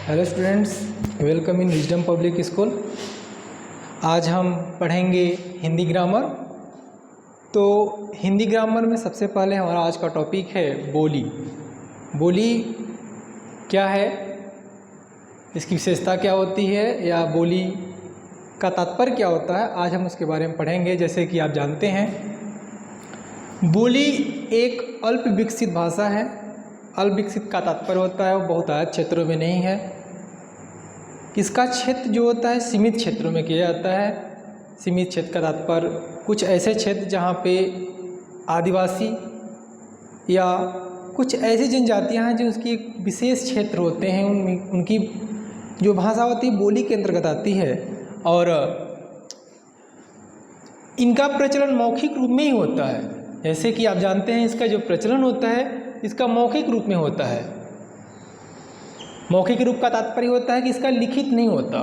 Hello students, welcome in wisdom public school. आज हम पढ़ेंगे हिंदी ग्रामर। तो हिंदी ग्रामर में सबसे पहले हमारा आज का टॉपिक है बोली। बोली क्या है, इसकी विशेषता क्या होती है, या बोली का तात्पर्य क्या होता है, आज हम उसके बारे में पढ़ेंगे। जैसे कि आप जानते हैं, बोली एक अल्प विकसित भाषा है। अल्प विकसित का तात्पर्य होता है वो बहुत आयत क्षेत्रों में नहीं है। इसका क्षेत्र जो होता है सीमित क्षेत्रों में किया जाता है। सीमित क्षेत्र का तात्पर्य कुछ ऐसे क्षेत्र जहाँ पे आदिवासी या कुछ ऐसी जनजातियाँ हैं जो उसकी एक विशेष क्षेत्र होते हैं, उनकी जो भाषा होती है बोली के अंतर्गत आती है। और इनका प्रचलन मौखिक रूप में ही होता है। जैसे कि आप जानते हैं, इसका जो प्रचलन होता है इसका मौखिक रूप में होता है। मौखिक रूप का तात्पर्य होता है कि इसका लिखित नहीं होता।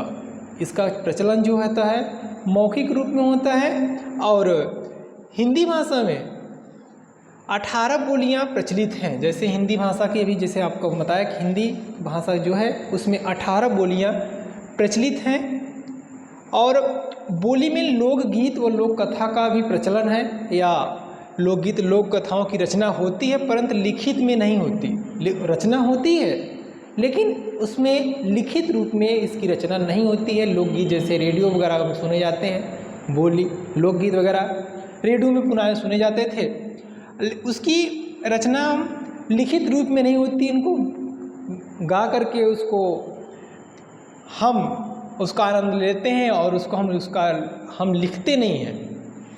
इसका प्रचलन जो होता है मौखिक रूप में होता है। और हिंदी भाषा में 18 बोलियां प्रचलित हैं। जैसे हिंदी भाषा की अभी जैसे आपको बताया कि हिंदी भाषा जो है उसमें 18 बोलियां प्रचलित हैं। और बोली में लोकगीत व लोक कथा का भी प्रचलन है, या लोकगीत लोक कथाओं की रचना होती है परंतु लिखित में नहीं होती। रचना होती है लेकिन उसमें लिखित रूप में इसकी रचना नहीं होती है। लोकगीत जैसे रेडियो वगैरह में सुने जाते हैं, बोली लोकगीत वगैरह रेडियो में पुराने सुने जाते थे, उसकी रचना लिखित रूप में नहीं होती। इनको गा करके उसको हम उसका आनंद लेते हैं और उसको हम लिखते नहीं हैं।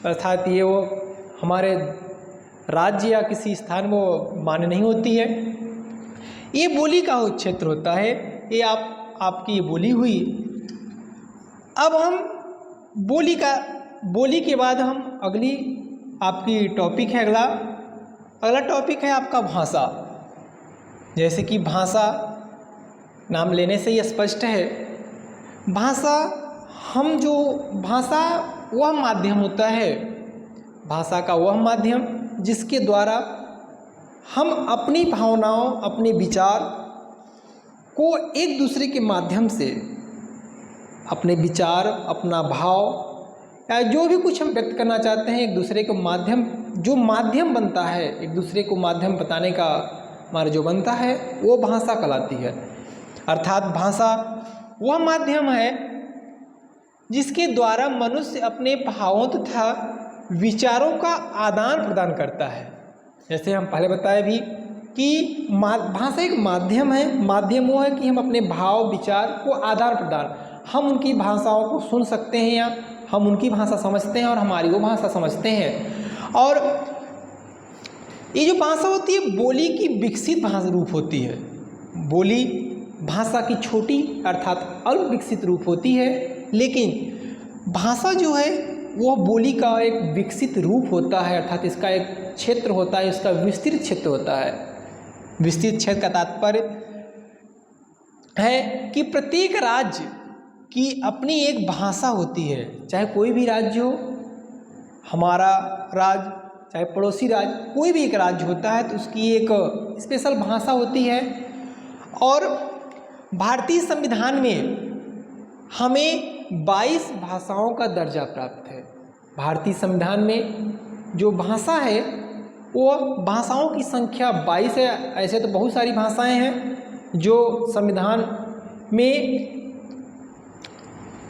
अर्थात ये वो हमारे राज्य या किसी स्थान में मान्य नहीं होती है। ये बोली का क्षेत्र होता है। ये आपकी बोली हुई। अब हम बोली के बाद हम अगली आपकी टॉपिक है अगला टॉपिक है आपका भाषा। जैसे कि भाषा नाम लेने से ही स्पष्ट है। भाषा वह माध्यम होता है, भाषा का वह माध्यम जिसके द्वारा हम अपनी भावनाओं, अपने विचार को एक दूसरे के माध्यम से, अपने विचार, अपना भाव या जो भी कुछ हम व्यक्त करना चाहते हैं, एक दूसरे को माध्यम बनता है, एक दूसरे को माध्यम बताने का हमारा जो बनता है वो भाषा कहलाती है। अर्थात भाषा वह माध्यम है जिसके द्वारा मनुष्य अपने भावों तथा विचारों का आदान प्रदान करता है। जैसे हम पहले बताए भी कि भाषा एक माध्यम है। माध्यम वो है कि हम अपने भाव विचार को आदान प्रदान, हम उनकी भाषाओं को सुन सकते हैं या हम उनकी भाषा समझते हैं और हमारी वो भाषा समझते हैं। और ये जो भाषा होती है बोली की विकसित भाषा रूप होती है। बोली भाषा की छोटी अर्थात अल्प विकसित रूप होती है, लेकिन भाषा जो है वो बोली का एक विकसित रूप होता है। अर्थात इसका एक क्षेत्र होता है, इसका विस्तृत क्षेत्र होता है। विस्तृत क्षेत्र का तात्पर्य है कि प्रत्येक राज्य की अपनी एक भाषा होती है। चाहे कोई भी राज्य हो, हमारा राज्य चाहे पड़ोसी राज्य, कोई भी एक राज्य होता है तो उसकी एक स्पेशल भाषा होती है। और भारतीय संविधान में हमें 22 भाषाओं का दर्जा प्राप्त है। भारतीय संविधान में जो भाषा है वो भाषाओं की संख्या 22 है। ऐसे तो बहुत सारी भाषाएं हैं जो संविधान में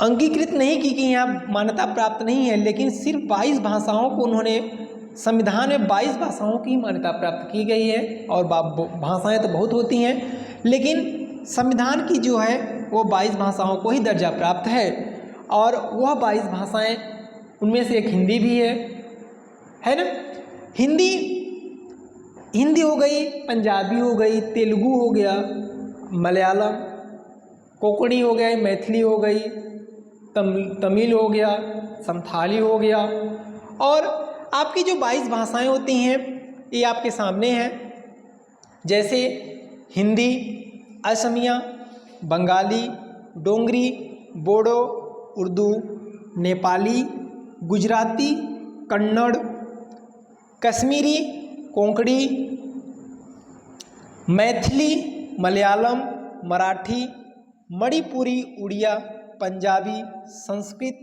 अंगीकृत नहीं की गई, यहाँ मान्यता प्राप्त नहीं है, लेकिन सिर्फ 22 भाषाओं को उन्होंने संविधान में 22 भाषाओं की मान्यता प्राप्त की गई है। और भाषाएं तो बहुत होती हैं, लेकिन संविधान की जो है वो 22 भाषाओं को ही दर्जा प्राप्त है। और वह 22 भाषाएं, उनमें से एक हिंदी भी है ना। हिंदी हो गई, पंजाबी हो गई, तेलुगु हो गया, मलयालम, कोंकणी हो गई, मैथिली हो गई, तमिल हो गया, संथाली हो गया। और आपकी जो 22 भाषाएं होती हैं ये आपके सामने हैं। जैसे हिंदी, असमिया, बंगाली, डोंगरी, बोडो, उर्दू, नेपाली, गुजराती, कन्नड़, कश्मीरी, कोंकणी, मैथिली, मलयालम, मराठी, मणिपुरी, उड़िया, पंजाबी, संस्कृत,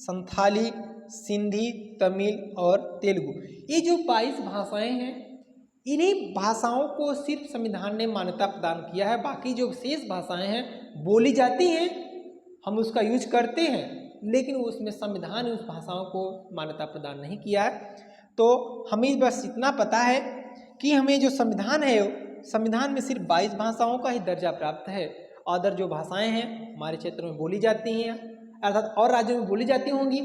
संथाली, सिंधी, तमिल और तेलुगु। ये जो 22 भाषाएं हैं, इन्हीं भाषाओं को सिर्फ संविधान ने मान्यता प्रदान किया है। बाकी जो शेष भाषाएं हैं बोली जाती हैं, हम उसका यूज करते हैं, लेकिन उसमें संविधान ने उस भाषाओं को मान्यता प्रदान नहीं किया है। तो हमें बस इतना पता है कि हमें जो संविधान है, संविधान में सिर्फ 22 भाषाओं का ही दर्जा प्राप्त है। अदर जो भाषाएं हैं हमारे क्षेत्र में बोली जाती हैं, अर्थात और राज्यों में बोली जाती होंगी,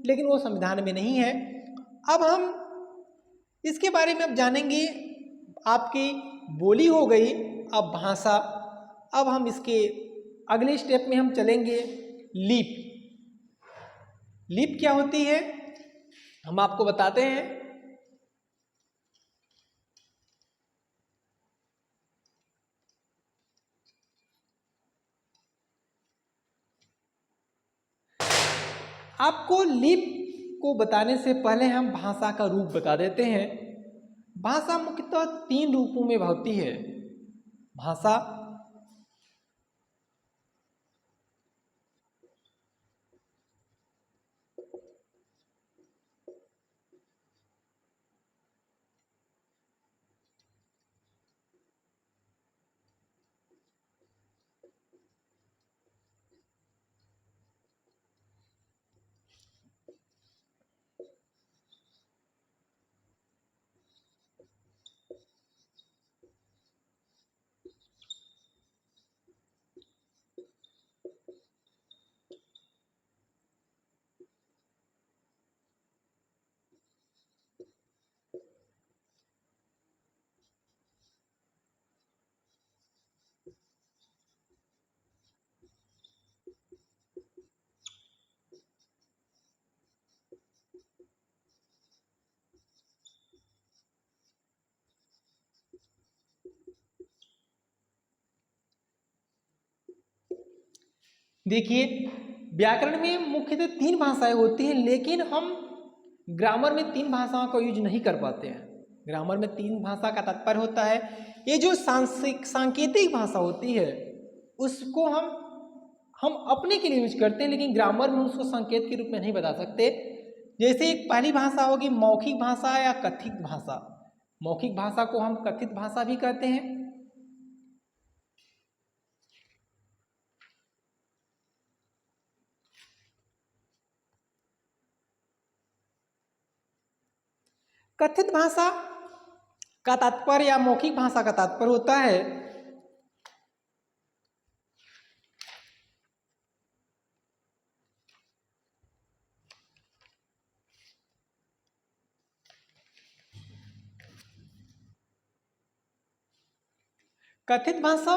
लेकिन वो संविधान में नहीं है। अब हम इसके बारे में अब जानेंगे। आपकी बोली हो गई, अब भाषा। अब हम इसके अगले स्टेप में हम चलेंगे, लीप। लीप क्या होती है हम आपको बताते हैं। आपको लीप को बताने से पहले हम भाषा का रूप बता देते हैं। भाषा मुख्यतः 3 रूपों में होती है। भाषा देखिए, व्याकरण में मुख्यतः 3 भाषाएं होती हैं, लेकिन हम ग्रामर में 3 भाषाओं का यूज नहीं कर पाते हैं। ग्रामर में 3 भाषा का तात्पर्य होता है, ये जो सांकेतिक भाषा होती है उसको हम अपने के लिए यूज करते हैं, लेकिन ग्रामर में उसको संकेत के रूप में नहीं बता सकते। जैसे एक पहली भाषा होगी मौखिक भाषा या कथित भाषा। मौखिक भाषा को हम कथित भाषा भी कहते हैं। कथित भाषा का तात्पर्य या मौखिक भाषा का तात्पर्य होता है कथित भाषा,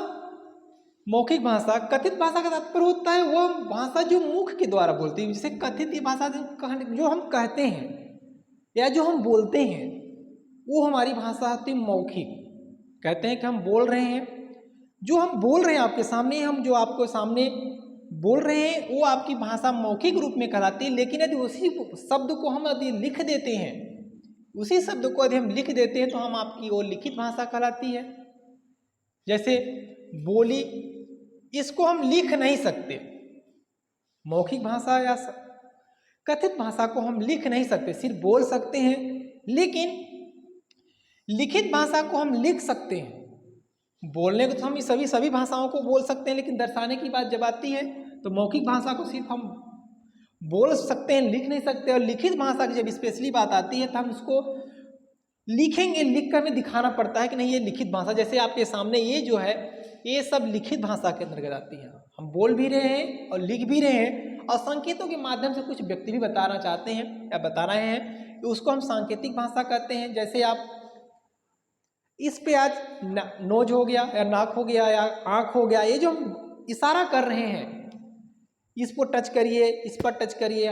मौखिक भाषा। कथित भाषा का तात्पर्य होता है वो भाषा जो मुख के द्वारा बोलती है। जैसे कथित भाषा जो हम कहते हैं या जो हम बोलते हैं, वो हमारी भाषा होती है मौखिक। कहते हैं कि हम बोल रहे हैं, जो हम बोल रहे हैं आपके सामने, हम जो आपको सामने बोल रहे हैं वो आपकी भाषा मौखिक रूप में कहलाती है। लेकिन यदि उसी शब्द को हम यदि लिख देते हैं, उसी शब्द को यदि हम लिख देते हैं तो हम आपकी वो लिखित भाषा कहलाती है। जैसे बोली, इसको हम लिख नहीं सकते। मौखिक भाषा या कथित भाषा को हम लिख नहीं सकते, सिर्फ बोल सकते हैं। लेकिन लिखित भाषा को हम लिख सकते हैं। बोलने को तो हम सभी भाषाओं को बोल सकते हैं, लेकिन दर्शाने की बात जब आती है तो मौखिक भाषा को सिर्फ हम बोल सकते हैं, लिख नहीं सकते। और लिखित भाषा की जब स्पेशली बात आती है तो हम उसको लिखेंगे, लिख कर हमें दिखाना पड़ता है कि नहीं ये लिखित भाषा। जैसे आपके सामने ये जो है, ये सब लिखित भाषा के अंतर्गत आती है। हम बोल भी रहे हैं और लिख भी रहे हैं, और संकेतों के माध्यम से कुछ व्यक्ति भी बताना चाहते हैं या बता रहे हैं, तो उसको हम सांकेतिक भाषा कहते हैं। जैसे आप इस पे आज नोज हो गया या नाक हो गया या आँख हो गया, ये जो हम इशारा कर रहे हैं, इस पर टच करिए, इस पर टच करिए,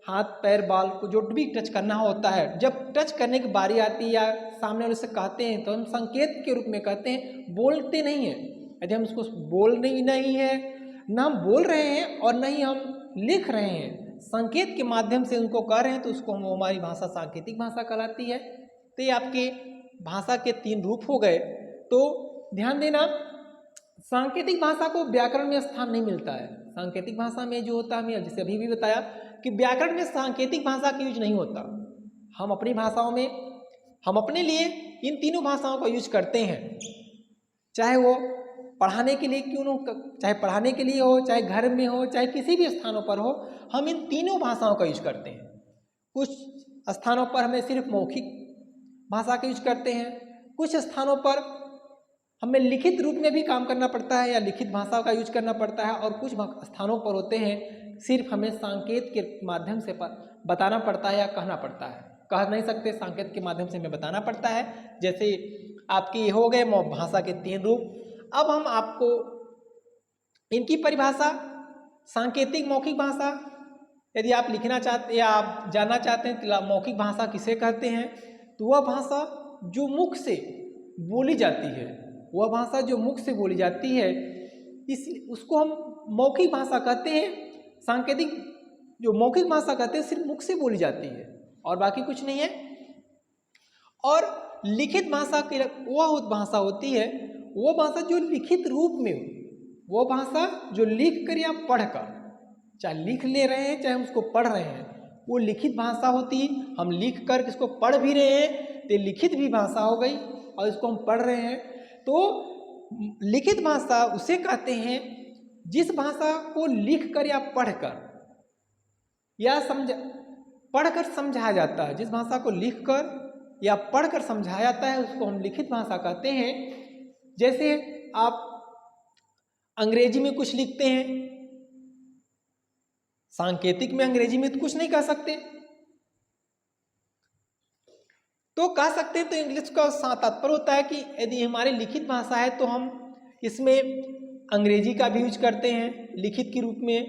हाथ पैर बाल को जो भी टच करना होता है, जब टच करने की बारी आती है या सामने वाले से कहते हैं तो हम संकेत के रूप में कहते हैं, बोलते नहीं हैं। यदि हम उसको बोल नहीं है, ना हम बोल रहे हैं और न ही हम लिख रहे हैं, संकेत के माध्यम से उनको कह रहे हैं, तो उसको हम हमारी भाषा सांकेतिक भाषा कहलाती है। तो ये आपके भाषा के 3 रूप हो गए। तो ध्यान देना, सांकेतिक भाषा को व्याकरण में स्थान नहीं मिलता है। सांकेतिक भाषा में जो होता है, मैं जैसे अभी भी बताया कि व्याकरण में सांकेतिक भाषा का यूज नहीं होता। हम अपनी भाषाओं में हम अपने लिए इन तीनों भाषाओं का यूज करते हैं, चाहे वो पढ़ाने के लिए क्यों न, चाहे पढ़ाने के लिए हो, चाहे घर में हो, चाहे किसी भी स्थानों पर हो, हम इन तीनों भाषाओं का यूज करते हैं। कुछ स्थानों पर हमें सिर्फ मौखिक भाषा का यूज करते हैं, कुछ स्थानों पर हमें लिखित रूप में भी काम करना पड़ता है या लिखित भाषा का यूज करना पड़ता है, और कुछ स्थानों पर होते हैं सिर्फ हमें सांकेत के माध्यम से बताना पड़ता है या कहना पड़ता है। कह नहीं सकते, सांकेत के माध्यम से हमें बताना पड़ता है। जैसे आपके हो गए भाषा के 3 रूप। अब हम आपको इनकी परिभाषा, सांकेतिक मौखिक भाषा, यदि आप लिखना चाहते या आप जानना चाहते हैं कि मौखिक भाषा किसे कहते हैं, तो वह भाषा जो मुख से बोली जाती है, वह भाषा जो मुख से बोली जाती है, इस उसको हम मौखिक भाषा कहते हैं। सांकेतिक जो मौखिक भाषा कहते हैं सिर्फ मुख से बोली जाती है और बाकी कुछ नहीं है। और लिखित भाषा की वह भाषा होती है, वो भाषा जो लिखित रूप में हो, वो भाषा जो लिख कर या पढ़ कर, चाहे लिख ले रहे हैं चाहे उसको पढ़ रहे हैं, वो लिखित भाषा होती है। हम लिख कर इसको पढ़ भी रहे हैं तो लिखित भी भाषा हो गई, और इसको हम पढ़ रहे हैं तो लिखित भाषा उसे कहते हैं जिस भाषा को लिख कर या पढ़कर या पढ़कर समझाया जाता है। जिस भाषा को लिखकर या पढ़कर समझाया जाता है उसको हम लिखित भाषा कहते हैं। जैसे आप अंग्रेजी में कुछ लिखते हैं, सांकेतिक में अंग्रेजी में तो कुछ नहीं कह सकते, तो कह सकते हैं तो इंग्लिश का तात्पर्य होता है कि यदि हमारी लिखित भाषा है तो हम इसमें अंग्रेजी का भी यूज करते हैं लिखित के रूप में,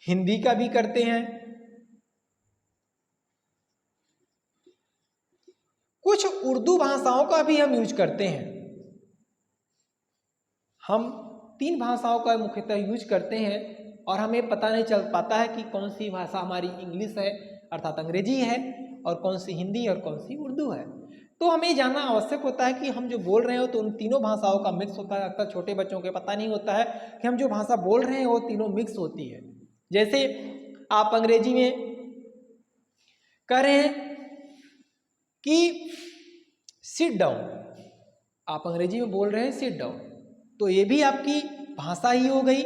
हिंदी का भी करते हैं, कुछ उर्दू भाषाओं का भी हम यूज करते हैं। हम 3 भाषाओं का मुख्यतः यूज करते हैं और हमें पता नहीं चल पाता है कि कौन सी भाषा हमारी इंग्लिश है अर्थात अंग्रेजी है और कौन सी हिंदी और कौन सी उर्दू है। तो हमें जानना आवश्यक होता है कि हम जो बोल रहे हो तो उन तीनों भाषाओं का मिक्स होता है। अक्सर छोटे बच्चों को पता नहीं होता है कि हम जो भाषा बोल रहे हैं वो तीनों मिक्स होती है। जैसे आप अंग्रेजी में कह रहे हैं कि सिट डाउन, आप अंग्रेजी में बोल रहे हैं सिट डाउन, तो ये भी आपकी भाषा ही हो गई।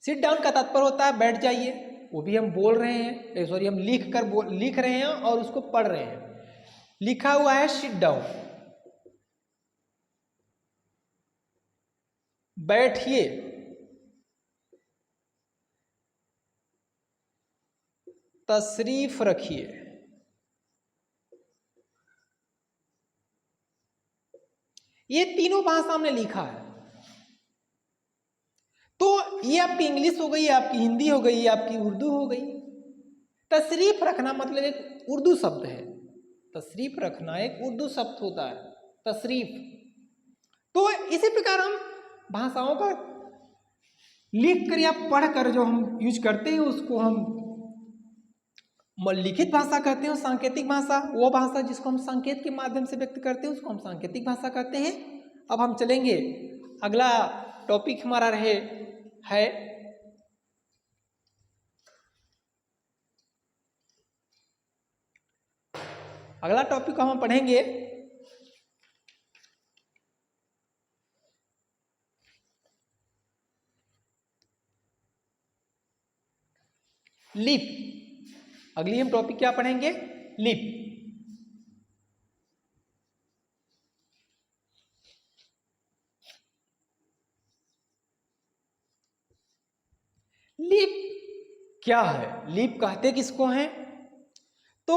सिट डाउन का तात्पर्य होता है बैठ जाइए, वो भी हम बोल रहे हैं, सॉरी हम लिख रहे हैं और उसको पढ़ रहे हैं। लिखा हुआ है सिट डाउन, बैठिए, तशरीफ रखिए। ये तीनों भाषा हमने लिखा है। तो ये आपकी इंग्लिश हो गई, आपकी हिंदी हो गई, आपकी उर्दू हो गई। तशरीफ रखना मतलब एक उर्दू शब्द है, तशरीफ रखना एक उर्दू शब्द होता है, तशरीफ। तो इसी प्रकार हम भाषाओं का लिख कर या पढ़ कर जो हम यूज करते हैं उसको हम लिखित भाषा कहते हैं। सांकेतिक भाषा वो भाषा जिसको हम संकेत के माध्यम से व्यक्त करते हैं उसको हम सांकेतिक भाषा कहते हैं। अब हम चलेंगे, अगला टॉपिक हमारा है अगला टॉपिक हम पढ़ेंगे लिप। अगली हम टॉपिक क्या पढ़ेंगे? लिप। लिप क्या है? लिप कहते किसको हैं? तो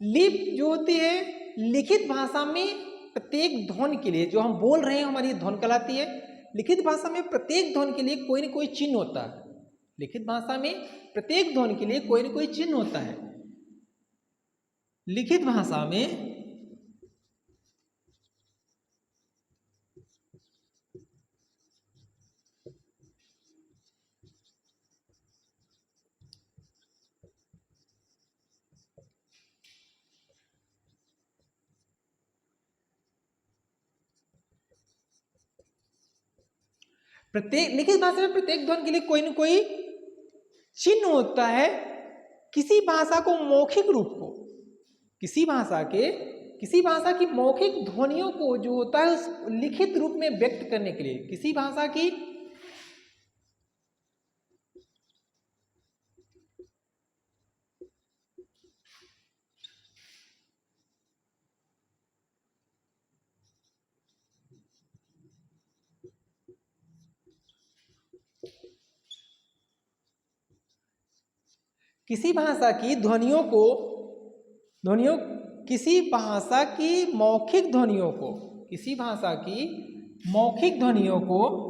लिप जो होती है लिखित भाषा में प्रत्येक ध्वनि के लिए, जो हम बोल रहे हैं हमारी ध्वनि कहलाती है। लिखित भाषा में प्रत्येक ध्वनि के लिए कोई न कोई चिन्ह होता है। लिखित भाषा में प्रत्येक ध्वनि के लिए कोई न कोई चिन्ह होता है। लिखित भाषा में प्रत्येक लिखित भाषा में प्रत्येक ध्वनि के लिए कोई न कोई चिन्ह होता है। किसी भाषा को मौखिक रूप को, किसी भाषा की मौखिक ध्वनियों को जो होता है उस लिखित रूप में व्यक्त करने के लिए, किसी भाषा की किसी भाषा की किसी भाषा की मौखिक ध्वनियों को, किसी भाषा की मौखिक ध्वनियों को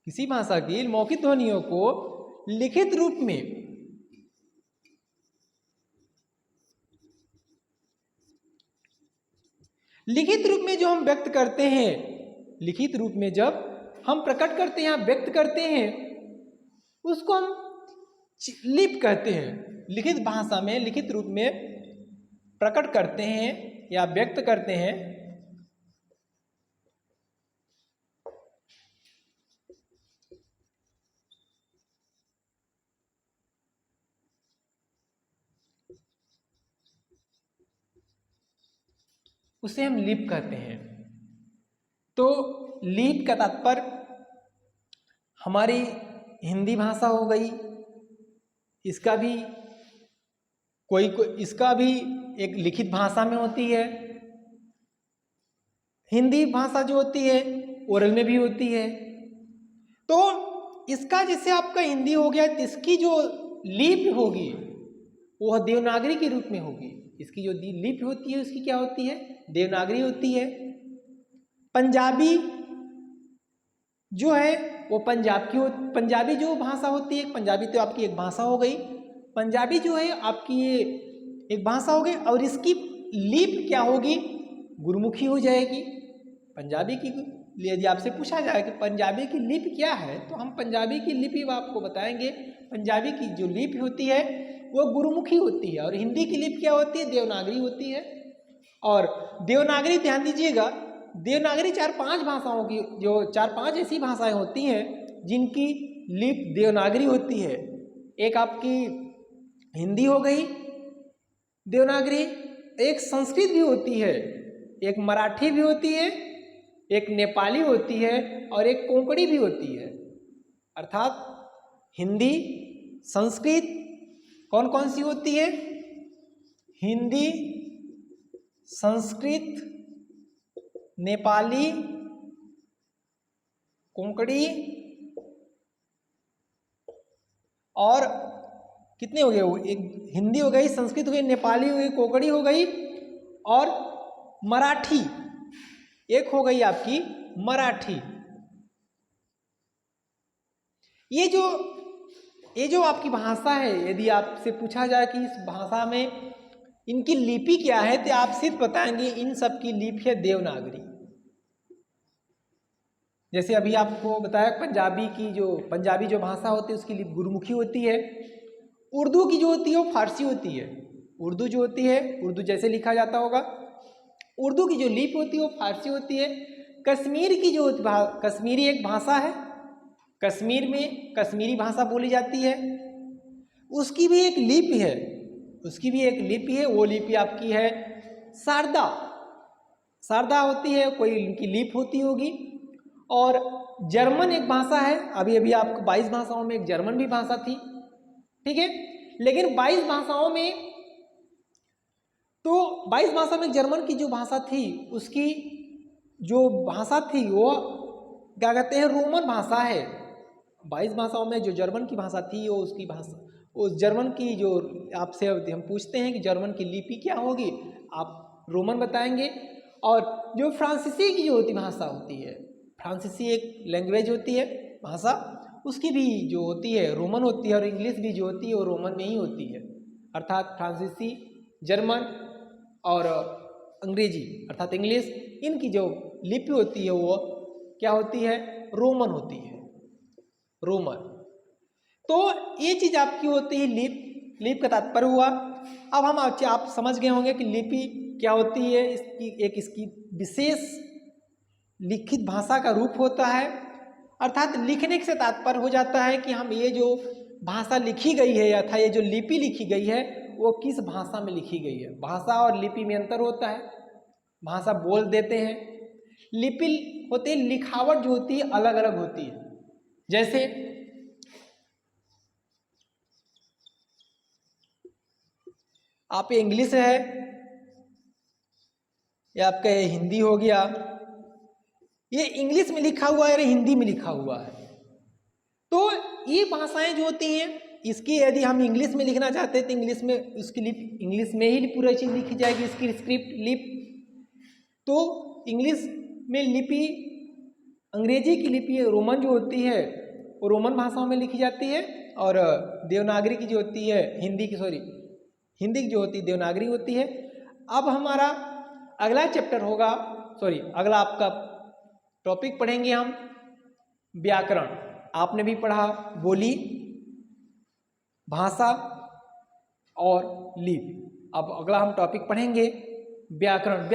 किसी भाषा की मौखिक ध्वनियों को लिखित रूप में जो हम व्यक्त करते हैं, लिखित रूप में जब हम प्रकट करते हैं, व्यक्त करते हैं, उसको हम लिप कहते हैं। लिखित भाषा में लिखित रूप में प्रकट करते हैं या व्यक्त करते हैं, उसे हम लिप कहते हैं। तो लिप का तात्पर्य हमारी हिंदी भाषा हो गई, इसका भी इसका भी एक लिखित भाषा में होती है। हिंदी भाषा जो होती है ओरल में भी होती है। तो इसका जैसे आपका हिंदी हो गया, तो इसकी जो लिपि होगी वह देवनागरी के रूप में होगी। इसकी जो लिपि होती है उसकी क्या होती है? देवनागरी होती है। पंजाबी जो है वो पंजाबी जो भाषा होती है, पंजाबी तो आपकी एक भाषा हो गई, पंजाबी जो है आपकी ये एक भाषा हो गई, और इसकी लिपि क्या होगी? गुरुमुखी हो जाएगी। पंजाबी की यदि आपसे पूछा जाए कि पंजाबी की लिपि क्या है, तो हम पंजाबी की लिपि आपको बताएंगे। पंजाबी की जो लिपि होती है वो गुरुमुखी होती है, और हिंदी की लिपि क्या होती है? देवनागरी होती है। और देवनागरी, ध्यान दीजिएगा, देवनागरी 4-5 भाषाओं की, जो 4-5 ऐसी भाषाएं होती हैं जिनकी लिपि देवनागरी होती है। एक आपकी हिंदी हो गई देवनागरी, एक संस्कृत भी होती है, एक मराठी भी होती है, एक नेपाली होती है, और एक कोंकणी भी होती है। अर्थात हिंदी, संस्कृत, कौन कौन सी होती है? हिंदी, संस्कृत, नेपाली, कोंकणी, और कितने हो गए वो? एक हिंदी हो गई, संस्कृत हो गई, नेपाली हो गई, कोंकणी हो गई, और मराठी एक हो गई आपकी मराठी। ये जो आपकी भाषा है, यदि आपसे पूछा जाए कि इस भाषा में इनकी लिपि क्या है, तो आप सिर्फ बताएंगे इन सब की लिपि है देवनागरी। जैसे अभी आपको बताया पंजाबी जो भाषा होती है उसकी लिपि गुरुमुखी होती है। उर्दू की जो होती है वो फारसी होती है। उर्दू जो होती है, उर्दू जैसे लिखा जाता होगा, उर्दू की जो लिपि होती है वो फारसी होती है। कश्मीर की जो कश्मीरी एक भाषा है, कश्मीर में कश्मीरी भाषा बोली जाती है, उसकी भी एक लिपि है, वो लिपि आपकी है शारदा होती है, कोई इनकी लिपि होती होगी। और जर्मन एक भाषा है, अभी आपको 22 भाषाओं में एक जर्मन भी भाषा थी, ठीक है। लेकिन 22 भाषाओं में जर्मन की जो भाषा थी, उसकी जो भाषा थी वो क्या कहते हैं? रोमन भाषा है। 22 भाषाओं में जो जर्मन की भाषा थी, वो उसकी भाषा, उस जर्मन की जो आपसे हम पूछते हैं कि जर्मन की लिपि क्या होगी, आप रोमन बताएंगे। और जो फ्रांसीसी की जो भाषा होती है, फ्रांसीसी एक लैंग्वेज होती है, भाषा, उसकी भी जो होती है रोमन होती है, और इंग्लिश भी जो होती है वो रोमन में ही होती है। अर्थात फ्रांसीसी, जर्मन और अंग्रेजी अर्थात इंग्लिश, इनकी जो लिपि होती है वो क्या होती है? रोमन होती है, रोमन। तो ये चीज़ आपकी होती है लिप। लिप का तात्पर्य हुआ। अब हम आप समझ गए होंगे कि लिपि क्या होती है। इसकी विशेष लिखित भाषा का रूप होता है, अर्थात लिखने से तात्पर्य हो जाता है कि हम ये जो भाषा लिखी गई है अर्थात ये जो लिपि लिखी गई है वो किस भाषा में लिखी गई है। भाषा और लिपि में अंतर होता है। भाषा बोल देते हैं, लिपि होती है लिखावट जो होती है अलग अलग होती है। जैसे आप इंग्लिश है या आपका हिंदी हो गया, ये इंग्लिश में लिखा हुआ है या हिंदी में लिखा हुआ है। तो ये भाषाएं जो होती हैं इसकी यदि हम इंग्लिश में लिखना चाहते हैं तो इंग्लिश में उसकी लिप इंग्लिश में ही पूरा चीज़ लिखी जाएगी, इसकी स्क्रिप्ट लिप। तो इंग्लिश में लिपि, अंग्रेजी की लिपि रोमन जो होती है वो रोमन भाषाओं में लिखी जाती है, और देवनागरी की जो होती है हिंदी की जो होती है देवनागरी होती है। अब हमारा अगला चैप्टर होगा, अगला आपका टॉपिक पढ़ेंगे हम व्याकरण। आपने भी पढ़ा बोली, भाषा और लिपि। अब अगला हम टॉपिक पढ़ेंगे व्याकरण।